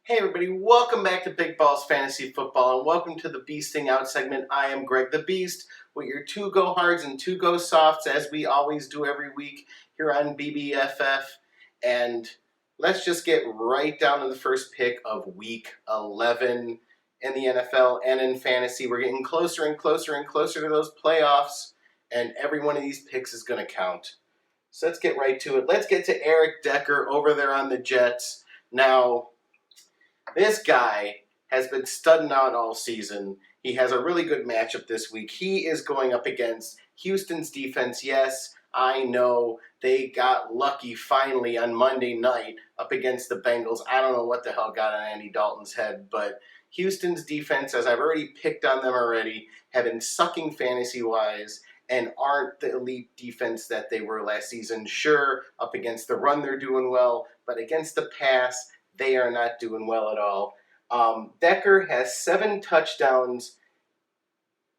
Hey everybody, welcome back to Big Balls Fantasy Football and welcome to the Beasting Out segment. I am Greg the Beast with your two go hards and two go softs as we always do every week here on BBFF. And let's just get right down to the first pick of week 11 in the NFL and in fantasy. We're getting closer and closer and closer to those playoffs, and every one of these picks is going to count. So let's get right to it. Let's get to Eric Decker over there on the Jets. Now, this guy has been studding out all season. He has a really good matchup this week. He is going up against Houston's defense. Yes, I know they got lucky finally on Monday night up against the Bengals. I don't know what the hell got on Andy Dalton's head, but Houston's defense, as I've already picked on them already, have been sucking fantasy-wise and aren't the elite defense that they were last season. Sure, up against the run they're doing well, but against the pass, they are not doing well at all. Decker has 7 touchdowns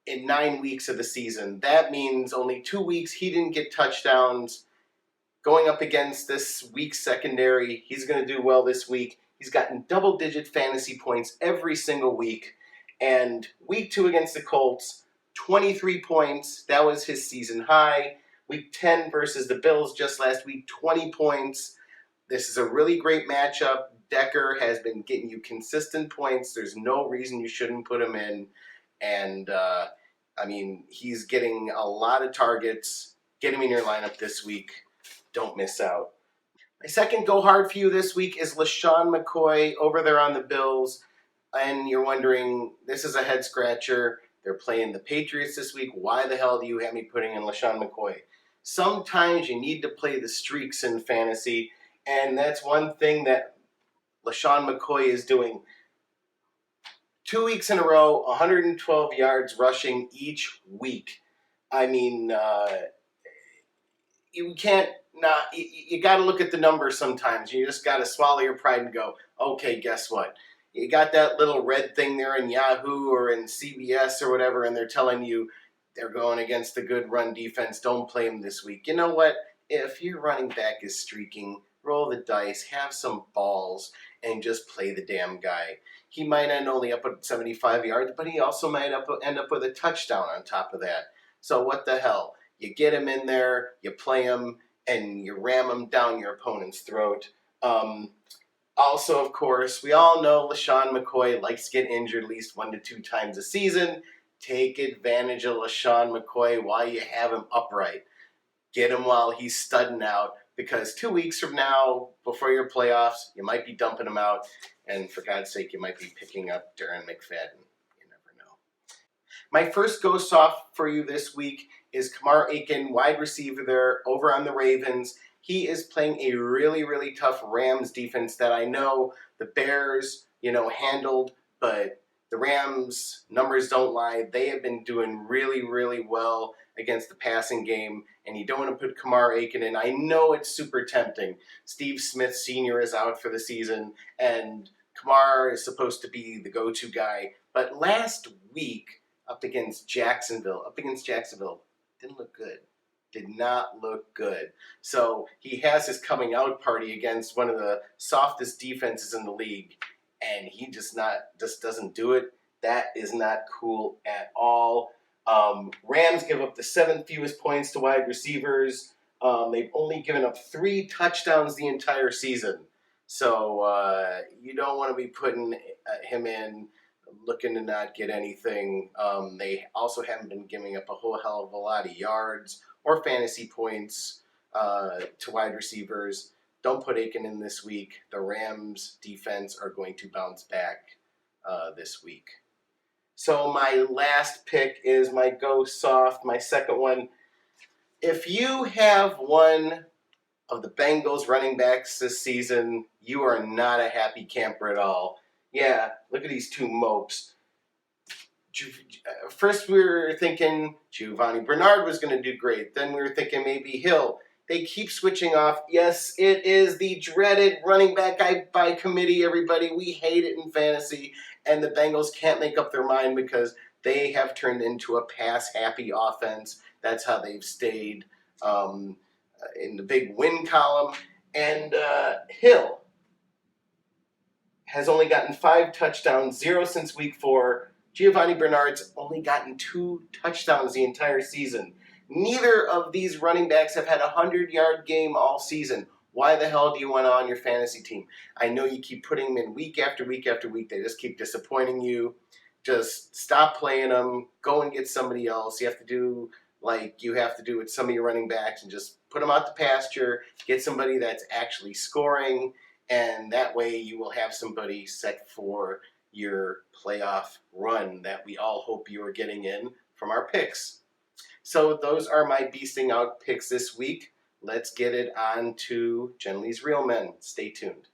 in 9 weeks of the season. That means only 2 weeks he didn't get touchdowns. Going up against this week's secondary, he's going to do well this week. He's gotten double-digit fantasy points every single week. And week 2 against the Colts, 23 points. That was his season high. Week 10 versus the Bills just last week, 20 points. This is a really great matchup. Decker has been getting you consistent points. There's no reason you shouldn't put him in. And, he's getting a lot of targets. Get him in your lineup this week. Don't miss out. My second go hard for you this week is LeSean McCoy over there on the Bills. And you're wondering, this is a head scratcher. They're playing the Patriots this week. Why the hell do you have me putting in LeSean McCoy? Sometimes you need to play the streaks in fantasy. And that's one thing that LeSean McCoy is doing. 2 weeks in a row, 112 yards rushing each week. You can't not. You got to look at the numbers sometimes. You just got to swallow your pride and go, okay, guess what? You got that little red thing there in Yahoo or in CBS or whatever, and they're telling you they're going against the good run defense. Don't play them this week. You know what? If your running back is streaking, roll the dice, have some balls, and just play the damn guy. He might end only up at 75 yards, but he also might end up with a touchdown on top of that. So what the hell? You get him in there, you play him, and you ram him down your opponent's throat. Also, of course, we all know LeSean McCoy likes to get injured at least 1 to 2 times a season. Take advantage of LeSean McCoy while you have him upright. Get him while he's studding out, because 2 weeks from now, before your playoffs, you might be dumping him out, and for God's sake, you might be picking up Darren McFadden. You never know. My first go soft for you this week is Kamar Aiken, wide receiver there over on the Ravens. He is playing a really, really tough Rams defense that I know the Bears, handled, but the Rams, numbers don't lie. They have been doing really, really well against the passing game, and you don't want to put Kamar Aiken in. I know it's super tempting. Steve Smith Sr. is out for the season, and Kamar is supposed to be the go-to guy. But last week, up against Jacksonville, didn't look good. Did not look good. So he has his coming out party against one of the softest defenses in the league, and he just doesn't do it. That is not cool at all. Rams give up the 7th fewest points to wide receivers. They've only given up 3 touchdowns the entire season. So you don't want to be putting him in looking to not get anything. They also haven't been giving up a whole hell of a lot of yards or fantasy points to wide receivers. Don't put Aiken in this week. The Rams defense are going to bounce back this week. So my last pick is my go soft, my second one. If you have one of the Bengals running backs this season, you are not a happy camper at all. Yeah, look at these 2 mopes. First we were thinking Giovanni Bernard was going to do great. Then we were thinking maybe Hill. They keep switching off. Yes, it is the dreaded running back by committee, everybody. We hate it in fantasy. And the Bengals can't make up their mind because they have turned into a pass-happy offense. That's how they've stayed in the big win column. And Hill has only gotten 5 touchdowns, 0 since week 4. Giovanni Bernard's only gotten 2 touchdowns the entire season. Neither of these running backs have had a 100-yard game all season. Why the hell do you want on your fantasy team? I know you keep putting them in week after week after week. They just keep disappointing you. Just stop playing them. Go and get somebody else. You have to do like you have to do with some of your running backs and just put them out to pasture. Get somebody that's actually scoring, and that way you will have somebody set for your playoff run that we all hope you are getting in from our picks. So those are my beasting out picks this week. Let's get it on to Jen Lee's Real Men. Stay tuned.